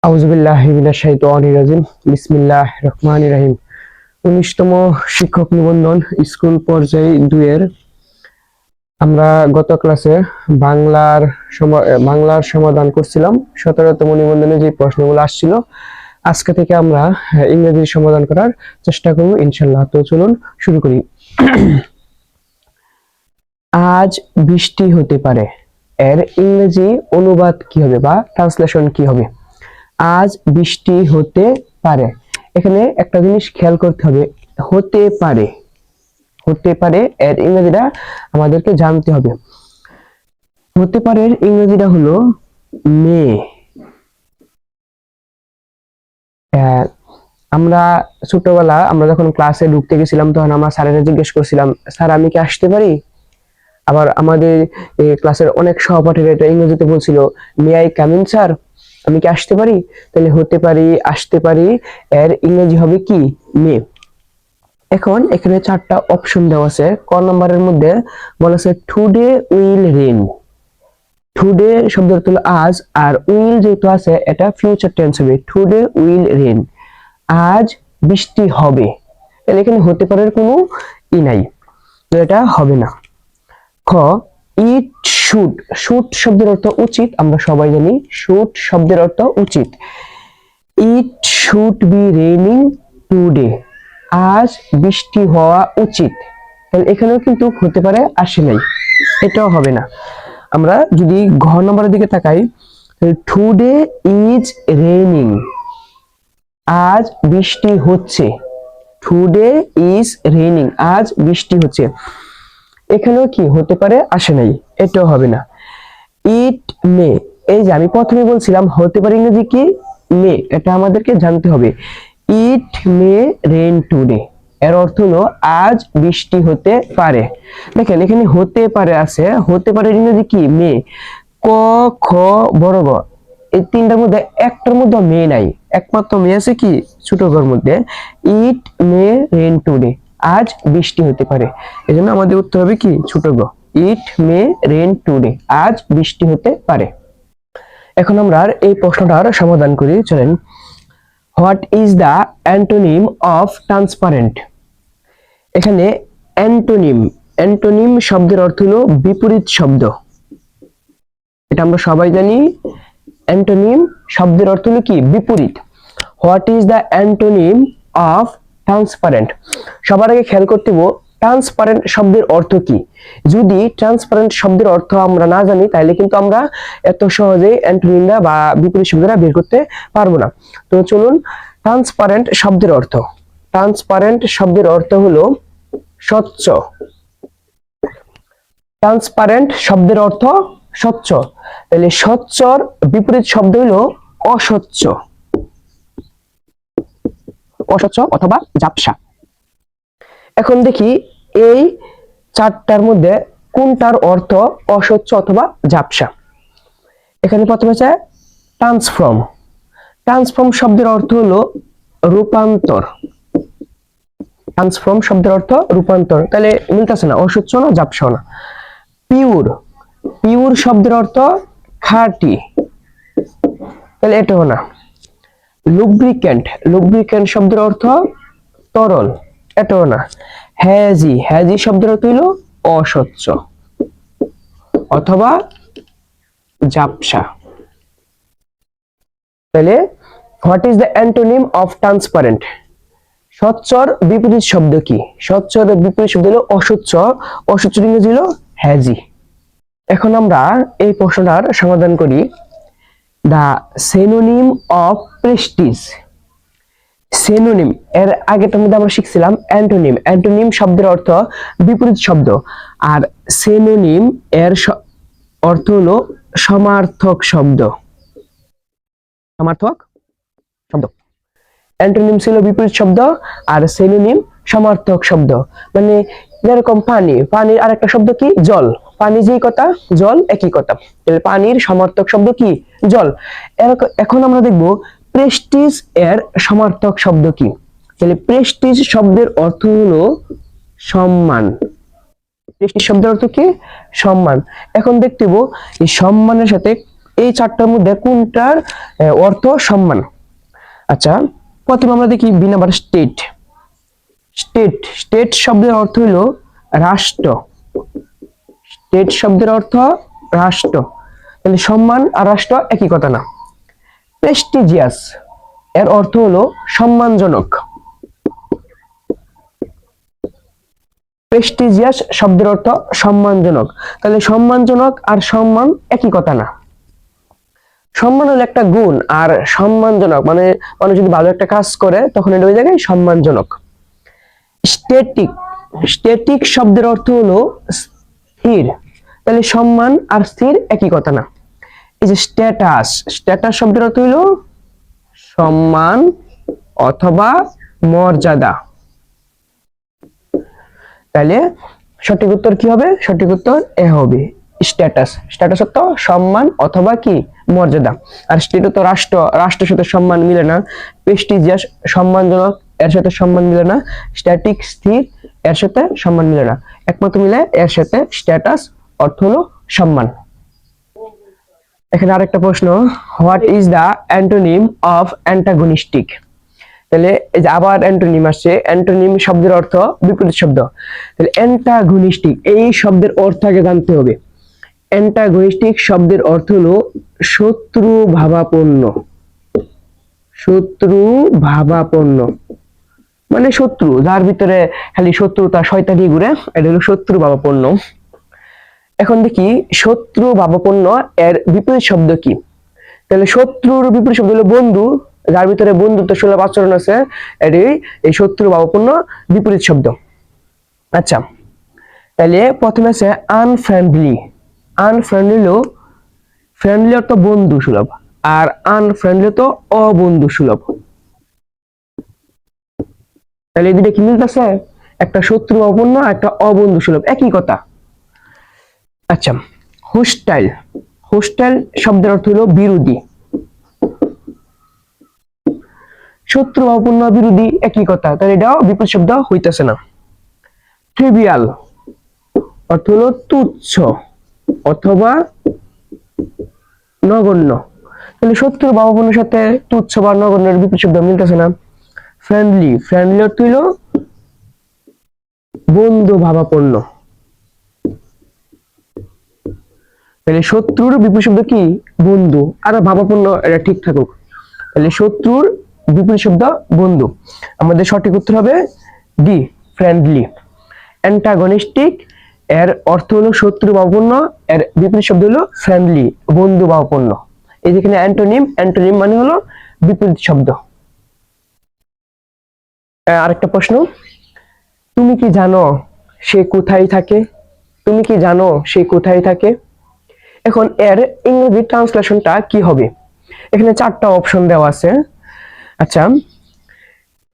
আউযুবিল্লাহি মিনাশ শাইতানির রাজিম। বিসমিল্লাহির রহমানির রহিম। 19তম শিক্ষক নিবন্ধন স্কুল পর্যায় 2 এর আমরা গত ক্লাসে বাংলার সমাধান করছিলাম। 17তম নিবন্ধনে যে প্রশ্নগুলো আসছিল আজকে থেকে আমরা ইংরেজির সমাধান করার চেষ্টা করব ইনশাআল্লাহ। তো চলুন শুরু করি। আজ বৃষ্টি হতে পারে এর ইংরেজি অনুবাদ কি হবে বা ট্রান্সলেশন কি হবে? আজ বৃষ্টি হতে পারে। এখানে একটা জিনিস খেয়াল করতে হবে, হতে পারে, হতে পারে এর ইংরেজিটা আমাদেরকে জানতে হবে। হতে পারে এর ইংরেজিটা হলো মে। আমরা ছোটবেলা আমরা যখন ক্লাসে ঢুকতে গেছিলাম তখন আমরা স্যারেরা জিজ্ঞেস করছিলাম, স্যার আমি কি আসতে পারি? আবার আমাদের ক্লাসের অনেক সহপাঠীরা এটা ইংরেজিতে বলছিল, may I come in sir, আমি কি আসতে পারি? তাহলে হতে পারি, আসতে পারি এর ইংরেজি হবে কি? মে। এখন এখানে 4টা অপশন দেওয়া আছে। ক নাম্বারের মধ্যে বলা আছে টুডে উইল রেইন। টুডে শব্দের অর্থ হলো আজ, আর উইল যেহেতু আছে এটা ফিউচার টেন্স হবে, টুডে উইল রেইন, আজ বৃষ্টি হবে। তাহলে এখানে হতে পারে কোনো ই নাই, তো এটা হবে না। খ ইট শুড। শুড শব্দের অর্থ উচিত, আমরা সবাই জানি শুড শব্দের অর্থ উচিত। It should be raining today, আজ বৃষ্টি হওয়া উচিত। তাহলে এখানেও কিন্তু হতে পারে আসে নাই, এটাও হবে না। আমরা যদি ঘ নম্বরের দিকে তাকাই, টুডে ইজ রেইনিং, আজ বৃষ্টি হচ্ছে। টুডে ইজ রেইনিং, আজ বৃষ্টি হচ্ছে। এখানেও কি হতে পারে আসে নাই, এটাও হবে না। ইট মে, এই যে আমি প্রথমে বলছিলাম হতে পারে ইংরেজি কি? মে, এটা আমাদেরকে জানতে হবে। ইট মে রেইন টুডে এর অর্থ হলো আজ বৃষ্টি হতে পারে। দেখেন এখানে হতে পারে আছে, হতে পারে ইংরেজি কি? মে। ক খ বড় গ, এই তিনটার মধ্যে একটার মধ্যে মে নাই, একমাত্র মে আছে কি? ছোট ঘর মধ্যে। ইট মে রেইন টুডে, আজ বৃষ্টি হতে পারে। এজন্য আমাদের উত্তর হবে কি? ছোট গ, ইট মে রেইন টুডে, আজ বৃষ্টি হতে পারে। এখন আমরা এই প্রশ্নটার সমাধান করি, চলেন। What is the antonym of transparent? এখানে অ্যান্টোনিম, অ্যান্টোনিম শব্দের অর্থ হলো বিপরীত শব্দ, এটা আমরা সবাই জানি। অ্যান্টোনিম শব্দের অর্থ হলো কি? বিপরীত। What is the antonym of transparent? সবার আগে খেয়াল করতে হবে ট্রান্সপারেন্ট শব্দের অর্থ কি। যদি ট্রান্সপারেন্ট শব্দের অর্থ আমরা না জানি তাহলে কিন্তু আমরা এত সহজে অ্যান্টোনিমটা বা বিপরীত শব্দটা বের করতে পারবো না। তো চলুন, ট্রান্সপারেন্ট শব্দের অর্থ। ট্রান্সপারেন্ট শব্দের অর্থ হলো স্বচ্ছ। ট্রান্সপারেন্ট শব্দের অর্থ স্বচ্ছ। তাহলে স্বচ্ছর বিপরীত শব্দ হলো অস্বচ্ছ, অস্বচ্ছ অথবা ঝাপসা। এখন দেখি এই 4টার মধ্যে কোনটার অর্থ অস্বচ্ছ অথবা ঝাপসা। এখানে প্রথমে আছে ট্রান্সফর্ম। ট্রান্সফর্ম শব্দের অর্থ হলো রূপান্তর। ট্রান্সফর্ম শব্দের অর্থ রূপান্তর, তাহলে মিলতেছে না, অস্বচ্ছ না ঝাপসা না। পিওর, পিওর শব্দের অর্থ খাঁটি, তাহলে এটাও না। লুব্রিক্যান্ট, লুব্রিক্যান্ট শব্দের অর্থ তরল, এটাও না। হ্যাজি, হ্যাজি শব্দের অর্থ হলো অস্বচ্ছ অথবা ঝাপসা। তাহলে what is the antonym of transparent? স্বচ্ছর বিপরীত শব্দ কি? স্বচ্ছর বিপরীত শব্দ হলো অস্বচ্ছ, অস্বচ্ছ ইংরেজি হলো হ্যাজি। এখন আমরা এই প্রশ্নটার সমাধান করি। The synonym of Prestige. Synonym এর আগেটার মধ্যে আমরা শিখছিলাম অ্যান্টোনিম। অ্যান্টোনিম শব্দের অর্থ বিপরীত শব্দ, আর সিনোনিম এর অর্থ হলো সমার্থক শব্দ। সমার্থক শব্দ। অ্যান্টোনিম ছিল বিপরীত শব্দ আর সিনোনিম সমার্থক শব্দ। মানে যেরকম পানি, পানির আরেকটা শব্দ কি? জল। পানি যেই কথা, জল একই কথা। তাহলে পানির সমার্থক শব্দ কি? জল। এখন আমরা দেখব প্রেস্টিজ এর সমার্থক শব্দ কি। তাহলে প্রেস্টিজ শব্দের অর্থ হলো সম্মান। প্রেস্টিজ শব্দের অর্থ কি? সম্মান। এখন দেখতে পাবো এই সম্মানের সাথে এই চারটার মধ্যে কোনটার অর্থ সম্মান? আচ্ছা, প্রথমে আমরা দেখি B number state. State state শব্দের অর্থ হলো রাষ্ট্র। স্টেট শব্দের অর্থ রাষ্ট্র, তাহলে সম্মান আর রাষ্ট্র একই কথা না। প্রেস্টিজিয়াস এর অর্থ হলো সম্মানজনক। প্রেস্টিজিয়াস শব্দের অর্থ সম্মানজনক, তাহলে সম্মানজনক আর সম্মান একই কথা না। সম্মান হলো একটা গুণ, আর সম্মানজনক মানে মানুষ যদি ভালো একটা কাজ করে তখন এটা হয়ে যায় সম্মানজনক। স্ট্যাটিক স্ট্যাটিক শব্দের অর্থ হলো স্থির, তাহলে সম্মান আর স্থির একই কথা না। এই যে স্ট্যাটাস, স্ট্যাটাস শব্দের অর্থ হলো সম্মান অথবা মর্যাদা। তাহলে সঠিক উত্তর কি হবে? সঠিক উত্তর এ হবে স্ট্যাটাস। স্ট্যাটাস অর্থ সম্মান অথবা কি মর্যাদা। আর স্টেট তো রাষ্ট্র, রাষ্ট্রের সাথে সম্মান মিলে না। প্রেস্টিজিয়াস সম্মানজনক, এর সাথে সম্মান মিলে না। স্ট্যাটিক স্থির, এর সাথে সম্মান মিলে না। একমাত্র মিলে এর সাথে স্ট্যাটাস, অর্থ হলো সম্মান। এখানে আরেকটা প্রশ্ন, what is the antonym of antagonistic? তাহলে এই যে আবার অ্যান্টোনিম আসছে। অ্যান্টোনিম শব্দের অর্থ বিপরীত শব্দ। তাহলে অ্যান্টাগনিস্টিক এই শব্দের অর্থ আগে জানতে হবে। অ্যান্টাগনিস্টিক শব্দের অর্থ হলো শত্রু ভাবাপন্ন। শত্রু ভাবাপন্ন মানে শত্রু, যার ভিতরে খালি শত্রুতা শয়তানি ঘুরে, এটা হলো শত্রু ভাবাপন্ন। এখন দেখি শত্রু ভাবাপন্ন এর বিপরীত শব্দ কি? তাহলে শত্রুর বিপরীত শব্দ হলো বন্ধু, যার ভিতরে বন্ধুত্ব সুলভ আচরণ আছে, এটি এই শত্রু ভাবাপন্ন বিপরীত শব্দ। আচ্ছা, তাহলে প্রথমে আছে আনফ্রেন্ডলি। আনফ্রেন্ডলি হলো, ফ্রেন্ডলি অর্থ বন্ধু সুলভ, আর আনফ্রেন্ডলি তো অবন্ধু সুলভ। তাহলে এই দুটো কি মিলতেছে? একটা শত্রু ভাবাপন্ন, একটা অবন্ধু সুলভ, একই কথা। আচ্ছা, হোস্টাইল। হোস্টাইল শব্দের অর্থ হলো বিরোধী। শত্রু ভাবাপন্ন বিরোধী একই কথা, তাহলে এটাও বিপরীত শব্দ হইতেছে না। ট্রিভিয়াল অর্থ হলো তুচ্ছ অথবা নগণ্য, তাহলে শত্রু ভাবাপন্নের সাথে তুচ্ছ বা নগণ্যের বিপরীত শব্দ মিলতেছে না। ফ্রেন্ডলি, ফ্রেন্ডলি অর্থ হলো বন্ধু ভাবাপন্ন, তাহলে শত্রুর বিপরীত শব্দ কি? বন্ধু। আর ভাবাপন্ন এটা ঠিক থাকুক, তাহলে শত্রুর বিপরীত শব্দ বন্ধু। আমাদের সঠিক উত্তর হবে ডি, ফ্রেন্ডলি। অ্যান্টাগনিস্টিক এর অর্থ হলো শত্রু ভাবাপন্ন, এর বিপরীত শব্দ হলো ফ্রেন্ডলি, বন্ধু ভাবাপন্ন। এই যেখানে অ্যান্টোনিম, অ্যান্টোনিম মানে হলো বিপরীত শব্দ। আরেকটা প্রশ্ন, তুমি কি জানো সে কোথায় থাকে? তুমি কি জানো সে কোথায় থাকে? এখন এর ইংরেজি ট্রান্সলেশনটা কি হবে? এখানে চারটা অপশন দেওয়া আছে। আচ্ছা,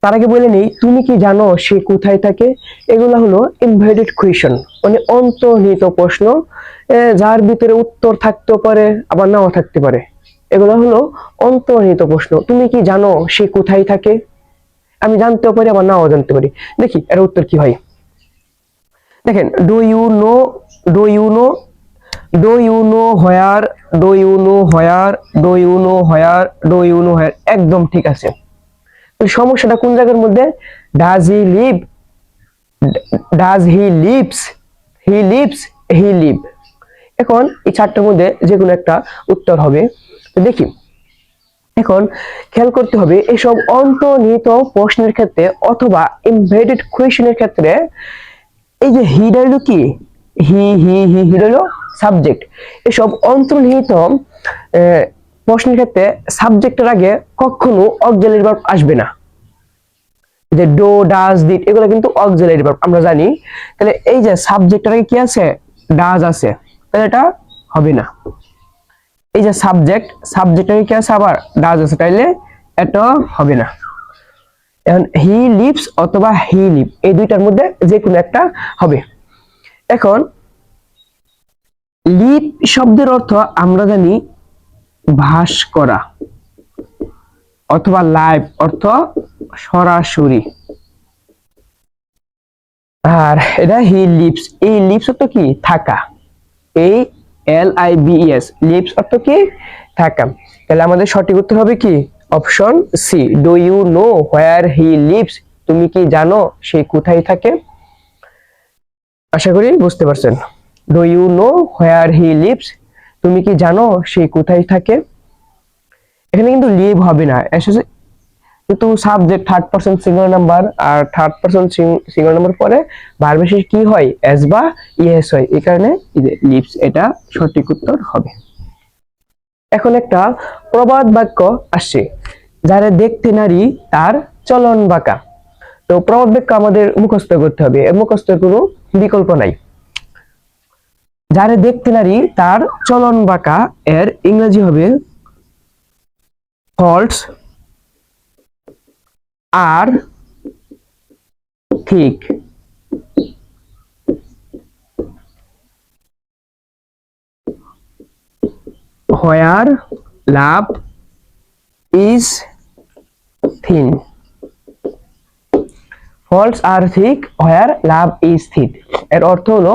তার আগে বলে নেই, তুমি কি জানো সে কোথায় থাকে? এগুলো হলো ইনভাইটেড কোয়েশ্চন, মানে অন্তর্নিহিত প্রশ্ন, যার ভিতরে উত্তর থাকতে পারে আবার নাও থাকতে পারে। এগুলো হলো অন্তর্নিহিত প্রশ্ন। তুমি কি জানো সে কোথায় থাকে? আমি জানতেও পারি আবার নাও জানতে পারি। দেখি এর উত্তর কি হয়। দেখেন, do you know, do you know, do you know where, do you know where, do you know where, do you know where, একদম ঠিক আছে। সমস্যাটা কোন জায়গার মধ্যে? Does he live, does he lives, he lives, he live. এখন এই চারটার মধ্যে যে কোনো একটা উত্তর হবে। তো দেখি, এখন খেয়াল করতে হবে এসব অন্তর্নিহিত প্রশ্নের ক্ষেত্রে অথবা এমবেডেড কোয়েশ্চেনের ক্ষেত্রে এই যে হি হলো কি? হি হি হি হি হলো সাবজেক্ট। এসব অন্তর্নিহিত প্রশ্নের ক্ষেত্রে সাবজেক্টের আগে কখনো অক্সিলারি ভার্ব আসবে না। যে ডো, ডাজ, ডিড এগুলো কিন্তু অক্সিলারি ভার্ব আমরা জানি। তাহলে এই যে সাবজেক্টের আগে কি আছে? ডাজ আছে, তাহলে এটা হবে না। এই যে সাবজেক্ট, সাবজেক্টের আগে কি আছে? আবার ডাজ আছে, তাইলে এটা হবে না। এখন হি লিভস অথবা হি লিভ, এই দুইটার মধ্যে যে কোনো একটা হবে। এখন লিভ শব্দের অর্থ আমরা জানি ভাস করা, অথবা লাইভ অর্থ সরাসরি। আর এটা হি লিভস, এই লিভস অর্থ কি? থাকা। এই LIVES, লিভস অর্থ কি? থাকা। তাহলে আমাদের সঠিক উত্তর হবে কি? Option C, do you know where he lives, তুমি কি জানো সে কোথায় থাকে? আশা করি বুঝতে পারছেন। Do you know where he lives, তুমি কি জানো সে কোথায় থাকে? এখানে কিন্তু লিভ হবে না, এসেছে কিন্তু subject third person singular number, আর থার্ড পারসন সিঙ্গুলার নাম্বার পরে ভার্ব শেষে কি হয়? এস বা ইএস হয়, এই কারণে লিভস এটা সঠিক উত্তর হবে। এখন একটা প্রবাদ বাক্য আসছে, যারা দেখতে নারী তার চলন বাঁকা। তো প্রবাদ বাক্য আমাদের মুখস্থ করতে হবে, এর মুখস্থের কোনো বিকল্প নাই। যারা দেখতে নারী তার চলন বাঁকা, এর ইংরেজি হবে ফল্টস আর ঠিক। হোয়ার লাভ ইজ থিন, ফলস আর ঠিক, হোয়ার লাভ ইজ থিন। এর অর্থ হলো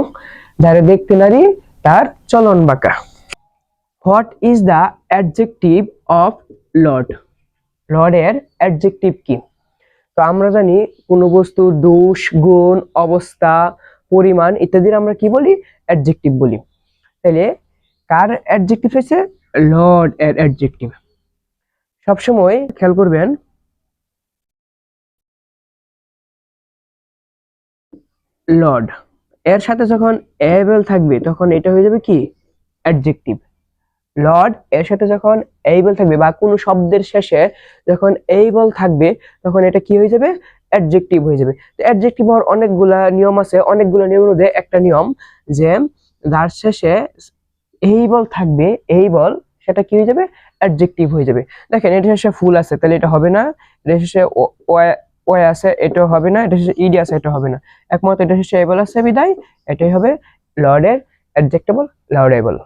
যারা দেখতে নারী তার চলন বাঁকা। What is the adjective of lord, লর্ডের অ্যাডজেক্টিভ কি? তো আমরা জানি কোন বস্তুর দোষ, গুণ, অবস্থা, পরিমাণ ইত্যাদির আমরা কি বলি? অ্যাডজেক্টিভ বলি। তাহলে কার অ্যাডজেক্টিভ হয়েছে? লর্ড এর অ্যাডজেক্টিভ। সবসময় খেয়াল করবেন, লর্ড এর সাথে যখন এবল থাকবে তখন এটা হয়ে যাবে কি? অ্যাডজেক্টিভ। লর্ড এর সাথে যখন এইবল থাকবে বা কোনো শব্দের শেষে যখন এইবল থাকবে তখন এটা কি হয়ে যাবে? অ্যাডজেক্টিভ হয়ে যাবে। তো অ্যাডজেক্টিভ হওয়ার অনেকগুলা নিয়ম আছে, অনেকগুলো নিয়মের মধ্যে একটা নিয়ম যে যার শেষে এইবল থাকবে, এইবল, সেটা কি হয়ে যাবে? অ্যাডজেক্টিভ হয়ে যাবে। দেখেন এটা শেষে ফুল আছে, তাহলে এটা হবে না। এটা শেষে ওয়ে আছে, এটাও হবে না। এটা শেষে ইডি আছে, এটা হবে না। একমাত্র এটা শেষে এইবল আছে বিদায় এটাই হবে লর্ডের অ্যাডজেক্টেবল, লর্ডেবল।